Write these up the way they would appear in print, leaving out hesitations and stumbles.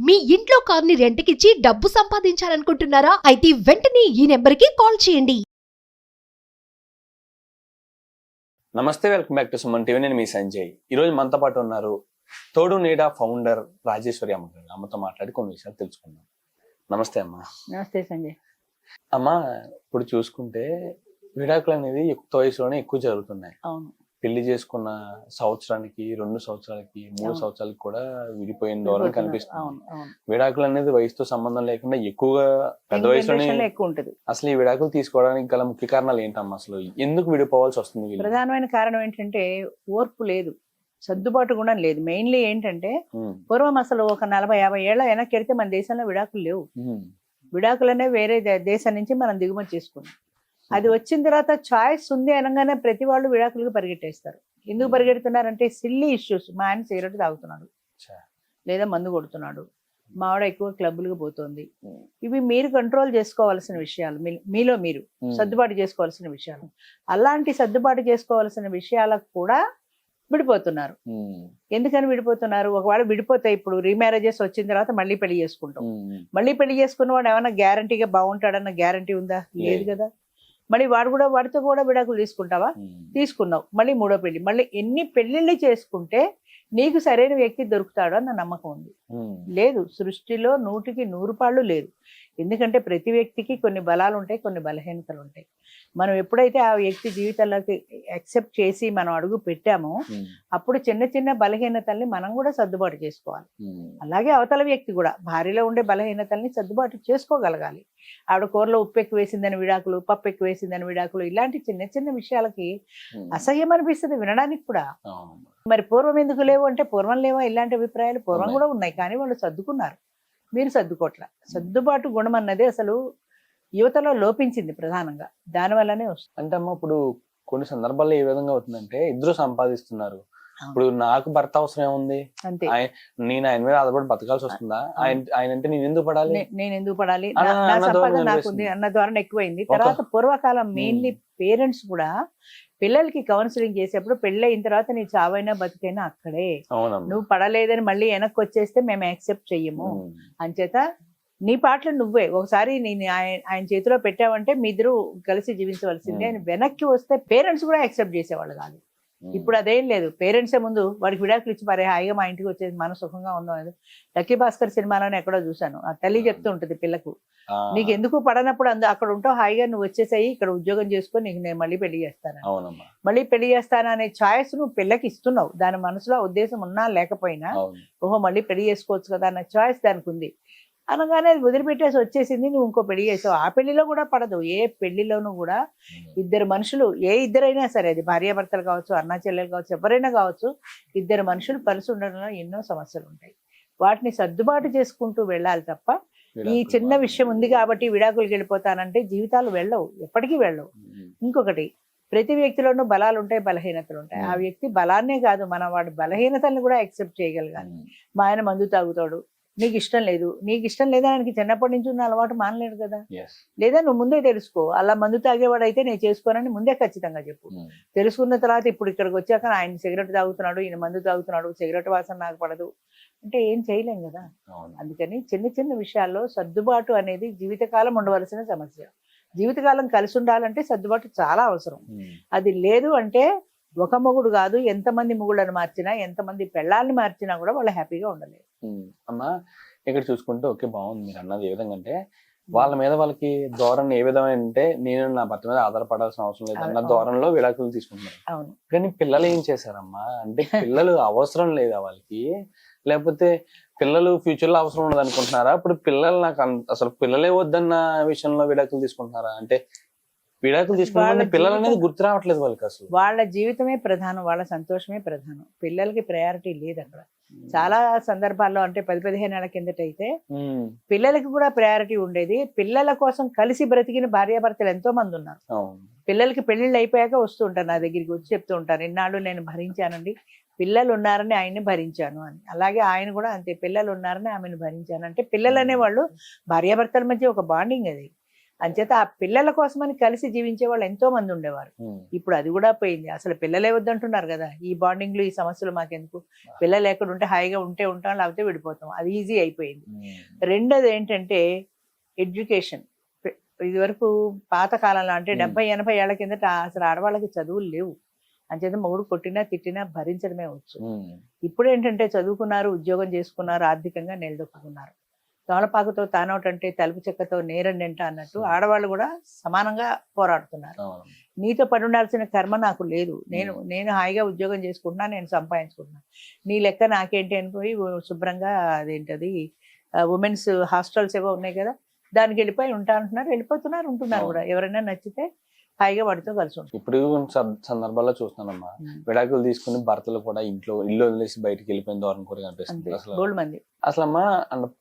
మీ ఇంట్లో కార్ని రెంట్కిచ్చి డబ్బు సంపాదించాలనుకుంటున్నారా? అయితే వెంటనే ఈ నెంబర్కి కాల్ చేయండి. నమస్తే, welcome back to Suman TV. నేను మీ సంజయ్. ఈరోజు మనతో పాటు ఉన్నారు తోడు నీడ ఫౌండర్ రాజేశ్వరి అమ్మ గారు. అమ్మతో మాట్లాడి కొన్ని విషయాలు తెలుసుకుందాం. నమస్తే అమ్మ. నమస్తే సంజయ్. అమ్మ, ఇప్పుడు చూసుకుంటే విడాకులు అనేది యుక్త వయసులోనే ఎక్కువ జరుగుతున్నాయి. అవును. పెళ్లి చేసుకున్న సంవత్సరానికి, 2 సంవత్సరాలకి, 3 సంవత్సరాలకి కూడా విడిపోయిన ధోరణి కనిపిస్తుంది. విడాకులు అనేది వయసుతో సంబంధం లేకుండా ఎక్కువగా పెద్ద వయసులోనే ఎక్కువ ఉంటది. అసలు ఈ విడాకులు తీసుకోవడానికి గల ముఖ్య కారణాలు ఏంటమ్మా? అసలు ఎందుకు విడిపోవాల్సి వస్తుంది? ప్రధానమైన కారణం ఏంటంటే ఓర్పు లేదు, సర్దుబాటు గుణం లేదు. మెయిన్లీ ఏంటంటే పూర్వం అసలు ఒక 40-50 ఏళ్ల వెనక్కి వెళ్తే మన దేశంలో విడాకులు లేవు. విడాకులు అనేవి వేరే దేశం నుంచి మనం దిగుమతి చేసుకున్నాం. అది వచ్చిన తర్వాత చాయిస్ ఉంది అనగానే ప్రతి వాళ్ళు విడాకులకు పరిగెట్టేస్తారు. ఎందుకు పరిగెడుతున్నారంటే సిల్లీ ఇష్యూస్. మా ఆయన సిగరెట్ తాగుతున్నాడు, లేదా మందు కొడుతున్నాడు, మా ఆవిడ ఎక్కువ క్లబ్బులకు పోతుంది. ఇవి మీరు కంట్రోల్ చేసుకోవాల్సిన విషయాలు, మీలో మీరు సర్దుబాటు చేసుకోవాల్సిన విషయాలు. అలాంటి సర్దుబాటు చేసుకోవాల్సిన విషయాలకు కూడా విడిపోతున్నారు. ఎందుకని విడిపోతున్నారు? ఒకవేళ విడిపోతే ఇప్పుడు రీమ్యారేజెస్ వచ్చిన తర్వాత మళ్ళీ పెళ్లి చేసుకుంటాం. మళ్ళీ పెళ్లి చేసుకున్న వాడు ఏమన్నా గ్యారంటీగా బాగుంటాడన్న గ్యారంటీ ఉందా? లేదు కదా. మళ్ళీ వాడితో కూడా విడాకులు తీసుకుంటావా? తీసుకున్నావు. మళ్ళీ 3వ పెళ్లి. మళ్ళీ ఎన్ని పెళ్లిళ్ళు చేసుకుంటే నీకు సరైన వ్యక్తి దొరుకుతాడు అన్న నమ్మకం ఉంది? లేదు. సృష్టిలో 100కి 100 పాళ్ళు లేదు. ఎందుకంటే ప్రతి వ్యక్తికి కొన్ని బలాలు ఉంటాయి, కొన్ని బలహీనతలు ఉంటాయి. మనం ఎప్పుడైతే ఆ వ్యక్తి జీవితంలోకి యాక్సెప్ట్ చేసి మనం అడుగు పెట్టామో అప్పుడు చిన్న చిన్న బలహీనతల్ని మనం కూడా సర్దుబాటు చేసుకోవాలి. అలాగే అవతల వ్యక్తి కూడా భార్యలో ఉండే బలహీనతల్ని సర్దుబాటు చేసుకోగలగాలి. ఆవిడ కూరలో ఉప్పు ఎక్కువ వేసిందని విడాకులు, పప్పు ఎక్కువ వేసిందని విడాకులు, ఇలాంటి చిన్న చిన్న విషయాలకి అసహ్యం అనిపిస్తుంది వినడానికి కూడా. మరి పూర్వం ఎందుకు లేవు అంటే పూర్వం లేవా ఇలాంటి అభిప్రాయాలు? పూర్వం కూడా ఉన్నాయి, కానీ వాళ్ళు సర్దుకున్నారు. మీరు సర్దుకోట్ల. సర్దుబాటు గుణం అన్నది అసలు యువతలో లోపించింది ప్రధానంగా. దానివల్లనే వస్తుంది. అంటే అమ్మ, ఇప్పుడు కొన్ని సందర్భాల్లో ఏ విధంగా అవుతుందంటే ఇద్దరు సంపాదిస్తున్నారు. ఇప్పుడు నాకు భర్త అవసరం ఏముంది? అంతే. నేను ఆయన మీద ఆధారపడి బతకాల్సి వస్తుందా? ఆయన అంటే నేను ఎందుకు పడాలి నా సంపాదన నాకుంది అన్న ధోరణి ఎక్కువైంది. తర్వాత పూర్వకాలం మెయిన్లీ పేరెంట్స్ కూడా పిల్లలకి కౌన్సిలింగ్ చేసేప్పుడు పెళ్ళయిన తర్వాత నీ చావైనా బతికైనా అక్కడే, నువ్వు పడలేదని మళ్ళీ వెనక్కి వచ్చేస్తే మేము యాక్సెప్ట్ చెయ్యము. అంచేత నీ పాటలు నువ్వే ఒకసారి నేను ఆయన చేతిలో పెట్టావంటే మీ ఇద్దరు కలిసి జీవించవలసిందే అని వెనక్కి వస్తే పేరెంట్స్ కూడా యాక్సెప్ట్ చేసేవాళ్ళు కాదు. ఇప్పుడు అదేం లేదు. పేరెంట్సే ముందు వాడికి విడాకులు ఇచ్చి మరే హాయిగా మా ఇంటికి వచ్చేసి మన సుఖంగా ఉందాం. లక్కీ భాస్కర్ సినిమాలోనే ఎక్కడో చూశాను, ఆ తల్లి చెప్తూ ఉంటుంది పిల్లకు, నీకు ఎందుకు పడనప్పుడు అక్కడ ఉంటావు, హాయిగా నువ్వు వచ్చేసాయి, ఇక్కడ ఉద్యోగం చేసుకొని నీకు నేను మళ్ళీ పెళ్లి చేస్తాను, మళ్ళీ పెళ్లి చేస్తాను అనే ఛాయిస్ నువ్వు పిల్లకి ఇస్తున్నావు. దాని మనసులో ఉద్దేశం ఉన్నా లేకపోయినా ఓహో మళ్ళీ పెళ్లి చేసుకోవచ్చు కదా అన్న ఛాయిస్ దానికి ఉంది. అనగానే అది వదిలిపెట్టేసి వచ్చేసింది, నువ్వు ఇంకో పెళ్లి చేసావు. ఆ పెళ్లిలో కూడా పడదు. ఏ పెళ్లిలోనూ కూడా ఇద్దరు మనుషులు, ఏ ఇద్దరైనా సరే, అది భార్యాభర్తలు కావచ్చు, అన్నా చెల్లెలు కావచ్చు, ఎవరైనా కావచ్చు, ఇద్దరు మనుషులు కలిసి ఉండడంలో ఎన్నో సమస్యలు ఉంటాయి. వాటిని సర్దుబాటు చేసుకుంటూ వెళ్ళాలి తప్ప ఈ చిన్న విషయం ఉంది కాబట్టి విడాకులకు వెళ్ళిపోతానంటే జీవితాలు వెళ్ళవు, ఎప్పటికీ వెళ్ళవు. ఇంకొకటి, ప్రతి వ్యక్తిలోనూ బలాలు ఉంటాయి, బలహీనతలు ఉంటాయి. ఆ వ్యక్తి బలాన్నే కాదు, మనం వాడి బలహీనతల్ని కూడా యాక్సెప్ట్ చేయగలగాలి. మా ఆయన మందు తాగుతాడు, నీకు ఇష్టం లేదు, నీకు ఇష్టం లేదా ఆయనకి చిన్నప్పటి నుంచి ఉన్న అలవాటు మానలేడు కదా. లేదా నువ్వు ముందే తెలుసుకో, అలా మందు తాగేవాడు అయితే నేను చేసుకోనని ముందే ఖచ్చితంగా చెప్పు. తెలుసుకున్న తర్వాత ఇప్పుడు ఇక్కడికి వచ్చాక ఆయన సిగరెట్ తాగుతున్నాడు, ఈయన మందు తాగుతున్నాడు, సిగరెట్ వాసన నాకు పడదు అంటే ఏం చేయలేం కదా. అందుకని చిన్న చిన్న విషయాల్లో సర్దుబాటు అనేది జీవితకాలం ఉండవలసిన సమస్య. జీవితకాలం కలిసి ఉండాలంటే సర్దుబాటు చాలా అవసరం. అది లేదు అంటే ఒక మొగుడు కాదు, ఎంతమంది మొగుళ్ళని మార్చినా, ఎంతమంది పెళ్ళాలని మార్చినా కూడా వాళ్ళు హ్యాపీగా ఉండలేరు. అమ్మా, ఇక్కడ చూసుకుంటే ఓకే, బాగుంది మీరు అన్నది. ఏ విధంగా అంటే వాళ్ళ మీద వాళ్ళకి ధోరణి ఏ విధమైన అంటే నేను నా భర్త మీద ఆధారపడాల్సిన అవసరం లేదు అన్న ధోరణిలో విడాకులు తీసుకుంటున్నారు. అవును. కానీ పిల్లలు ఏం చేశారమ్మా అంటే పిల్లలు అవసరం లేదా వాళ్ళకి? లేకపోతే పిల్లలు ఫ్యూచర్ లో అవసరం ఉండదు అనుకుంటున్నారా? ఇప్పుడు పిల్లలు నాకు అసలు పిల్లలే వద్దన్న విషయంలో విడాకులు తీసుకుంటున్నారా? అంటే విడాకులు తీసుకుంటే పిల్లలు అనేది గుర్తు రావట్లేదు వాళ్ళకి. అసలు వాళ్ళ జీవితమే ప్రధానం, వాళ్ళ సంతోషమే ప్రధానం. పిల్లలకి ప్రయారిటీ లేదు అక్కడ. చాలా సందర్భాల్లో అంటే 10-15 ఏళ్ల కిందట అయితే పిల్లలకి కూడా ప్రయారిటీ ఉండేది. పిల్లల కోసం కలిసి బ్రతికిన భార్యాభర్తలు ఎంతో మంది ఉన్నారు. పిల్లలకి పెళ్లిళ్ళు అయిపోయాక వస్తూ ఉంటారు నా దగ్గరికి, వచ్చి చెప్తూ ఉంటారు, ఇన్నాళ్ళు నేను భరించానండి, పిల్లలు ఉన్నారని ఆయన్ని భరించాను అని. అలాగే ఆయన కూడా అంతే, పిల్లలు ఉన్నారని ఆమెను భరించాను అంటే పిల్లలు అనేవాళ్ళు భార్యాభర్తల మధ్య ఒక బాండింగ్ అది. అంచేత ఆ పిల్లల కోసమని కలిసి జీవించే వాళ్ళు ఎంతో మంది ఉండేవారు. ఇప్పుడు అది కూడా పోయింది. అసలు పిల్లలే వద్దంటున్నారు కదా, ఈ బాండింగ్లు ఈ సమస్యలు మాకెందుకు, పిల్లలు ఎక్కడ ఉంటే హాయిగా ఉంటే ఉంటాం, లేకపోతే విడిపోతాం, అది ఈజీ అయిపోయింది. రెండోది ఏంటంటే ఎడ్యుకేషన్. ఇది వరకు పాత కాలంలో అంటే 70-80 ఏళ్ల కిందట అసలు ఆడవాళ్ళకి చదువులు లేవు. అంచేత మొగుడు కొట్టినా తిట్టినా భరించడమే వచ్చు. ఇప్పుడు ఏంటంటే చదువుకున్నారు, ఉద్యోగం చేసుకున్నారు, ఆర్థికంగా నిలదొక్కున్నారు. తోలపాకుతో తానోటంటే తలుపు చెక్కతో నేరండెంట అన్నట్టు ఆడవాళ్ళు కూడా సమానంగా పోరాడుతున్నారు. నీతో పడి ఉండాల్సిన కర్మ నాకు లేదు, నేను హాయిగా ఉద్యోగం చేసుకుంటున్నా, నేను సంపాదించుకుంటున్నా, నీ లెక్క నాకేంటి అనిపోయి శుభ్రంగా అదేంటది ఉమెన్స్ హాస్టల్స్ ఏవో ఉన్నాయి కదా, దానికి వెళ్ళిపోయి ఉంటా అంటున్నారు, వెళ్ళిపోతున్నారు, ఉంటున్నారు కూడా. ఎవరైనా నచ్చితే హాయిగా వాడితో కలిసి ఉంటారు. ఇప్పుడు సందర్భాల్లో చూస్తున్నానమ్మా, విడాకులు తీసుకుని భర్తలు కూడా ఇల్లు వదిలేసి బయటకు వెళ్ళిపోయిన ధోరణి కూడా కనిపిస్తుంది. అసలమ్మా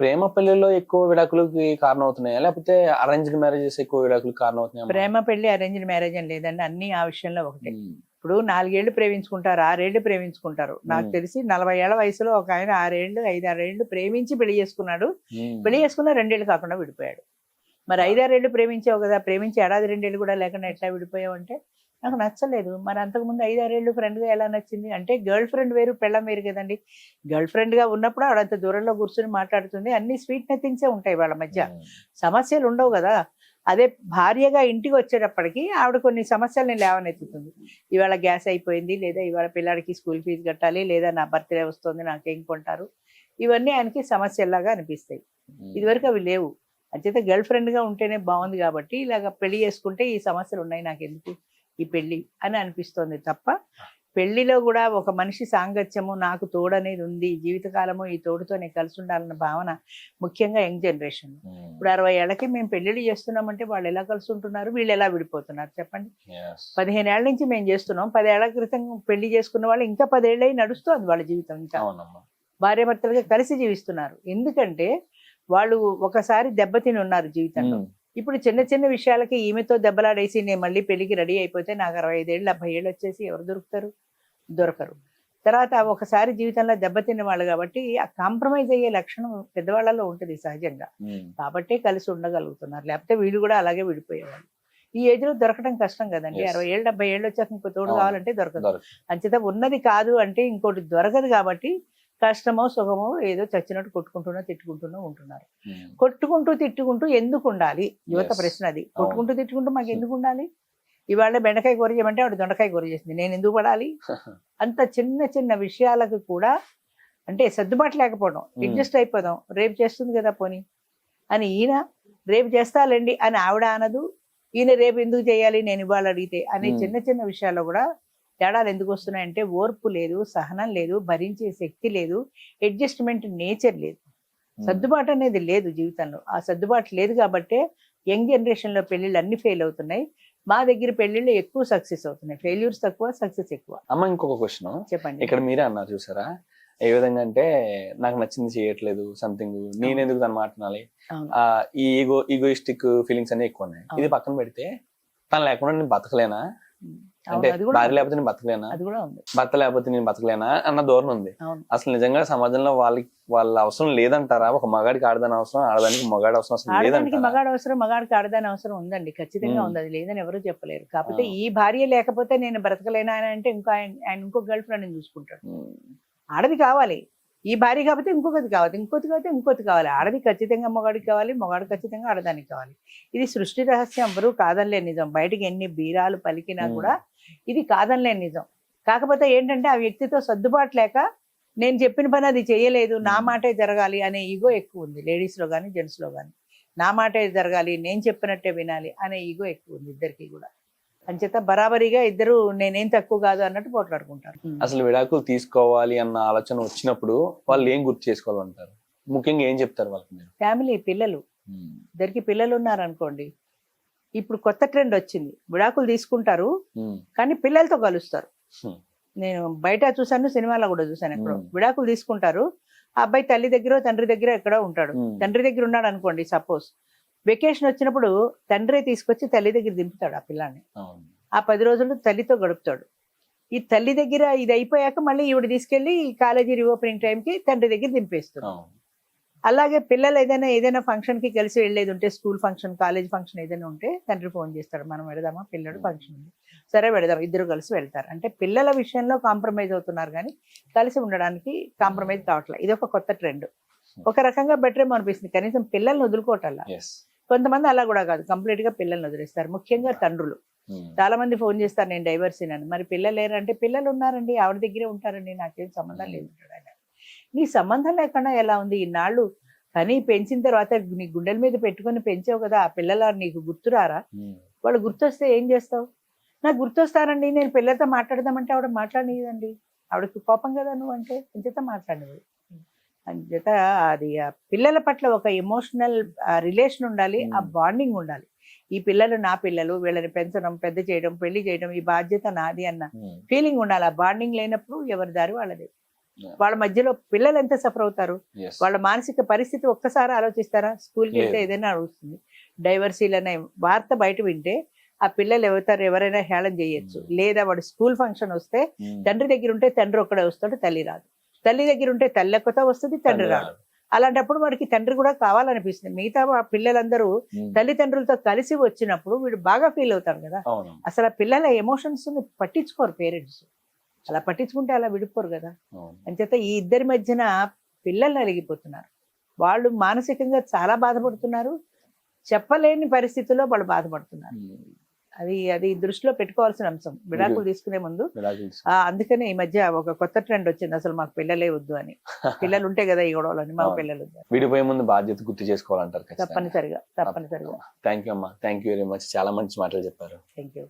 ప్రేమ పెళ్లిలో ఎక్కువ విడాకులకి కారణం అవుతున్నాయా, లేకపోతే అరేంజ్డ్ మ్యారేజెస్ ఎక్కువ విడాకులకు కారణం అవుతున్నాయా? ప్రేమ పెళ్లి అరేంజ్డ్ మ్యారేజ్ అని లేదండి, అన్ని ఆ విషయంలో ఒకటే. ఇప్పుడు 4 ఏళ్ళు ప్రేమించుకుంటారు, 6 ఏళ్ళు ప్రేమించుకుంటారు. నాకు తెలిసి 40 ఏళ్ల వయసులో ఒక ఆయన 6 ఏళ్ళు 5-6 ఏళ్ళు ప్రేమించి పెళ్లి చేసుకున్నాడు. పెళ్లి చేసుకున్న 2 ఏళ్ళు కాకుండా విడిపోయాడు. మరి 5-6 ఏళ్ళు ప్రేమించావు కదా, ప్రేమించి 1-2 ఏళ్ళు కూడా లేకుండా ఎట్లా విడిపోయావు అంటే నాకు నచ్చలేదు. మరి అంతకుముందు 5-6 ఏళ్ళు ఫ్రెండ్గా ఎలా నచ్చింది అంటే, గర్ల్ ఫ్రెండ్ వేరు పెళ్ళం వేరు కదండి. గర్ల్ ఫ్రెండ్గా ఉన్నప్పుడు ఆవిడంత దూరంలో కూర్చొని మాట్లాడుతుంది, అన్ని స్వీట్ నథింగ్సే ఉంటాయి వాళ్ళ మధ్య, సమస్యలు ఉండవు కదా. అదే భార్యగా ఇంటికి వచ్చేటప్పటికి ఆవిడ కొన్ని సమస్యల్ని లేవనెత్తుతుంది. ఇవాళ గ్యాస్ అయిపోయింది, లేదా ఇవాళ పిల్లాడికి స్కూల్ ఫీజు కట్టాలి, లేదా నా బర్త్డే వస్తుంది నాకేం కొంటారు, ఇవన్నీ ఆయనకి సమస్యల్లాగా అనిపిస్తాయి. ఇదివరకు అవి లేవు. అంచేత గర్ల్ ఫ్రెండ్గా ఉంటేనే బాగుంది కాబట్టి ఇలాగ పెళ్లి చేసుకుంటే ఈ సమస్యలు ఉన్నాయి, నాకెందుకు ఈ పెళ్ళి అని అనిపిస్తోంది తప్ప, పెళ్లిలో కూడా ఒక మనిషి సాంగత్యము, నాకు తోడనేది ఉంది, జీవితకాలము ఈ తోడుతో నేను కలిసి ఉండాలన్న భావన ముఖ్యంగా యంగ్ జనరేషన్. ఇప్పుడు 60 ఏళ్ళకి మేము పెళ్లిళ్ళు చేస్తున్నామంటే వాళ్ళు ఎలా కలిసి ఉంటున్నారు, వీళ్ళు ఎలా విడిపోతున్నారు చెప్పండి. 15 ఏళ్ల నుంచి మేము చేస్తున్నాం, 10 ఏళ్ల క్రితం పెళ్లి చేసుకున్న వాళ్ళు ఇంకా 10 ఏళ్ళై నడుస్తుంది వాళ్ళ జీవితం, ఇంకా భార్యాభర్తలుగా కలిసి జీవిస్తున్నారు. ఎందుకంటే వాళ్ళు ఒకసారి దెబ్బతిని ఉన్నారు జీవితంలో. ఇప్పుడు చిన్న చిన్న విషయాలకి ఈమెతో దెబ్బలాడేసి నేను మళ్ళీ పెళ్లికి రెడీ అయిపోతే నాకు 65 ఏళ్ళు 70 ఏళ్ళు వచ్చేసి ఎవరు దొరుకుతారు, దొరకరు. తర్వాత ఒకసారి జీవితంలో దెబ్బతిన్న వాళ్ళు కాబట్టి ఆ కాంప్రమైజ్ అయ్యే లక్షణం పెద్దవాళ్ళలో ఉంటుంది సహజంగా, కాబట్టి కలిసి ఉండగలుగుతున్నారు. లేకపోతే వీళ్ళు కూడా అలాగే విడిపోయేవాళ్ళు. ఈ ఏజ్ లో దొరకడం కష్టం కదండి. 60 ఏళ్ళు 70 ఏళ్ళు వచ్చాక ఇంకో తోడు కావాలంటే దొరకదు. అంచేత ఉన్నది కాదు అంటే ఇంకోటి దొరకదు కాబట్టి కష్టమో సుఖమో ఏదో చచ్చినట్టు కొట్టుకుంటూనో తిట్టుకుంటూనో ఉంటున్నారు. కొట్టుకుంటూ తిట్టుకుంటూ ఎందుకు ఉండాలి, యువత ప్రశ్న అది. కొట్టుకుంటూ తిట్టుకుంటూ మాకు ఎందుకు ఉండాలి, ఇవాళ బెండకాయ కూర చేయమంటే ఆవిడ దొండకాయ కూర చేసింది, నేను ఎందుకు పడాలి. అంత చిన్న చిన్న విషయాలకు కూడా అంటే సర్దుబాటు లేకపోవడం, అడ్జస్ట్ అయిపోదాం, రేపు చేస్తుంది కదా పోనీ అని ఈయన రేపు చేస్తాలేండి అని ఆవిడ అనదు, ఈయన రేపు ఎందుకు చేయాలి నేను ఇవాళ అడిగితే అనే చిన్న చిన్న విషయాల్లో కూడా తేడాలు ఎందుకు వస్తున్నాయంటే ఓర్పు లేదు, సహనం లేదు, భరించే శక్తి లేదు, అడ్జస్ట్మెంట్ నేచర్ లేదు, సర్దుబాటు అనేది లేదు జీవితంలో. ఆ సర్దుబాటు లేదు కాబట్టే యంగ్ జనరేషన్లో పెళ్ళిళ్ళు అన్ని ఫెయిల్ అవుతున్నాయి. మా దగ్గర పెళ్ళిళ్ళు ఎక్కువ సక్సెస్ అవుతున్నాయి, ఫెయిల్యూర్స్ తక్కువ, సక్సెస్ ఎక్కువ. అమ్మ ఇంకొక క్వశ్చన్ చెప్పండి. ఇక్కడ మీరే అన్నారు చూసారా, ఏ విధంగా అంటే నాకు నచ్చింది చేయట్లేదు సంథింగ్, నేనెందుకు తన మాట వినాలి, ఈ ఈగోయిస్టిక్ ఫీలింగ్స్ అన్ని ఎక్కువ ఉన్నాయి. ఇది పక్కన పెడితే తను లేకుండా నేను బతకలేనా, అంటే భార్య లేకపోతే నేను బతకలేనా, భర్త లేకపోతే నేను బతకలేనా అన్న ధోరణి ఉంది. అసలు నిజంగా సమాజంలో వాళ్ళ అవసరం లేదంటారా? ఒక మగాడికి ఆడదాని అవసరం, ఆడదానికి మగాడి అవసరం అసలు లేదంటారా? మగాడి అవసరం, మగాడికి ఆడదాని అవసరం ఉందండి, ఖచ్చితంగా ఉంది, అది లేదని ఎవరు చెప్పలేరు. కాకపోతే ఈ భార్య లేకపోతే నేను బ్రతకలేనా అని అంటే ఇంకా ఆయన ఇంకో గర్ల్ ఫ్రెండ్ చూసుకుంటాడు. ఆడది కావాలి, ఈ భార్య కాకపోతే ఇంకొకటి కావాలి, ఇంకోటి కాకపోతే ఇంకోటి కావాలి. ఆడది ఖచ్చితంగా మొగాడికి కావాలి, మొగాడు ఖచ్చితంగా ఆడదానికి కావాలి. ఇది సృష్టి రహస్యం, ఎవరు కాదనిలే నిజం. బయటికి ఎన్ని బీరాలు పలికినా కూడా ఇది కాదనిలే నిజం. కాకపోతే ఏంటంటే ఆ వ్యక్తితో సర్దుబాటు లేక నేను చెప్పిన పని అది చేయలేదు, నా మాటే జరగాలి అనే ఈగో ఎక్కువ ఉంది లేడీస్లో కానీ జెంట్స్లో కానీ. నా మాటే జరగాలి, నేను చెప్పినట్టే వినాలి అనే ఈగో ఎక్కువ ఉంది ఇద్దరికి కూడా. అంచేత బరాబరిగా ఇద్దరు నేనేం తక్కువ కాదు అన్నట్టు పోట్లాడుకుంటారు. అసలు విడాకులు తీసుకోవాలి అన్న ఆలోచన వచ్చినప్పుడు వాళ్ళు ఏం గుర్తు చేసుకోవాలంటారు, ముఖ్యంగా ఏం చెప్తారు వాళ్ళకి? ఫ్యామిలీ, పిల్లలు, ఇద్దరికి పిల్లలు ఉన్నారనుకోండి, ఇప్పుడు కొత్త ట్రెండ్ వచ్చింది, విడాకులు తీసుకుంటారు కానీ పిల్లలతో కలుస్తారు. నేను బయట చూసాను, సినిమాలో కూడా చూసాను, ఎక్కడో విడాకులు తీసుకుంటారు, ఆ అబ్బాయి తల్లి దగ్గర తండ్రి దగ్గర ఎక్కడో ఉంటాడు. తండ్రి దగ్గర ఉన్నాడు అనుకోండి సపోజ్, వెకేషన్ వచ్చినప్పుడు తండ్రి తీసుకొచ్చి తల్లి దగ్గర దింపుతాడు ఆ పిల్లాన్ని. ఆ 10 రోజులు తల్లితో గడుపుతాడు. ఈ తల్లి దగ్గర ఇది అయిపోయాక మళ్ళీ ఈవిడ తీసుకెళ్లి కాలేజీ రీఓపెనింగ్ టైంకి తండ్రి దగ్గర దింపేస్తాడు. అలాగే పిల్లలు ఏదైనా ఫంక్షన్ కి కలిసి వెళ్ళేది ఉంటే, స్కూల్ ఫంక్షన్, కాలేజ్ ఫంక్షన్ ఏదైనా ఉంటే తండ్రి ఫోన్ చేస్తాడు, మనం వెళదామా, పిల్లడు ఫంక్షన్ ఉంది, సరే వెళదాం, ఇద్దరు కలిసి వెళ్తారు. అంటే పిల్లల విషయంలో కాంప్రమైజ్ అవుతున్నారు కానీ కలిసి ఉండడానికి కాంప్రమైజ్ కావట్లేదు. ఇది ఒక కొత్త ట్రెండ్. ఒక రకంగా బెటర్ ఏమో అనిపిస్తుంది, కనీసం పిల్లల్ని వదులుకోవటల్లా. కొంతమంది అలా కూడా కాదు, కంప్లీట్ గా పిల్లల్ని వదిలేస్తారు, ముఖ్యంగా తండ్రులు. చాలా మంది ఫోన్ చేస్తారు, నేను డైవర్స్ అని. మరి పిల్లలు లేరంటే, పిల్లలు ఉన్నారండి, ఆవిడ దగ్గరే ఉంటారండి, నాకేం సంబంధం లేదు. నీ సంబంధం లేకుండా ఎలా ఉంది? ఇన్నాళ్ళు కానీ పెంచిన తర్వాత నీ గుండెల మీద పెట్టుకొని పెంచావు కదా, ఆ పిల్లల నీకు గుర్తురారా? వాళ్ళు గుర్తొస్తే ఏం చేస్తావు? నాకు గుర్తొస్తారండి, నేను పిల్లలతో మాట్లాడదామంటే ఆవిడ మాట్లాడలేదండి, ఆవిడకి కోపం కదా నువ్వు అంటే, అంచేత మాట్లాడేది. అంచేత అది ఆ పిల్లల పట్ల ఒక ఎమోషనల్ రిలేషన్ ఉండాలి, ఆ బాండింగ్ ఉండాలి. ఈ పిల్లలు నా పిల్లలు, వీళ్ళని పెంచడం, పెద్ద చేయడం, పెళ్లి చేయడం, ఈ బాధ్యత నాది అన్న ఫీలింగ్ ఉండాలి. ఆ బాండింగ్ లేనప్పుడు ఎవరి దారి వాళ్ళది. వాళ్ళ మధ్యలో పిల్లలు ఎంత సఫర్ అవుతారు, వాళ్ళ మానసిక పరిస్థితి ఒక్కసారి ఆలోచిస్తారా? స్కూల్కి వెళ్తే ఏదైనా అడుగుతుంది, డైవర్సీలనే వార్త బయట వింటే ఆ పిల్లలు ఎవరైనా హేళన చేయొచ్చు. లేదా వాడు స్కూల్ ఫంక్షన్ వస్తే తండ్రి దగ్గర ఉంటే తండ్రి ఒక్కడే వస్తాడు, తల్లి రాదు. తల్లి దగ్గర ఉంటే తల్లి ఒక్కతో వస్తుంది, తండ్రి రాదు. అలాంటప్పుడు వాడికి తండ్రి కూడా కావాలనిపిస్తుంది. మిగతా పిల్లలందరూ తల్లిదండ్రులతో కలిసి వచ్చినప్పుడు వీడు బాగా ఫీల్ అవుతారు కదా. అసలు ఆ పిల్లల ఎమోషన్స్ పట్టించుకోరు పేరెంట్స్. అలా పట్టించుకుంటే అలా విడిపోరు కదా. అంచేత ఈ ఇద్దరి మధ్యన పిల్లలు నలిగిపోతున్నారు, వాళ్ళు మానసికంగా చాలా బాధపడుతున్నారు, చెప్పలేని పరిస్థితుల్లో వాళ్ళు బాధపడుతున్నారు. అది దృష్టిలో పెట్టుకోవాల్సిన అంశం విడాకులు తీసుకునే ముందు. అందుకనే ఈ మధ్య ఒక కొత్త ట్రెండ్ వచ్చింది, అసలు మాకు పిల్లలే వద్దు అని. పిల్లలు ఉంటే కదా ఈ గొడవలని, మాకు పిల్లలు వద్దు. విడిపోయే ముందు బాధ్యత గుర్తు చేసుకోవాలంటారు. తప్పనిసరిగా. థ్యాంక్ యూ అమ్మా, థ్యాంక్ యూ వెరీ మచ్, చాలా మంచి మాటలు చెప్పారు. Thank you.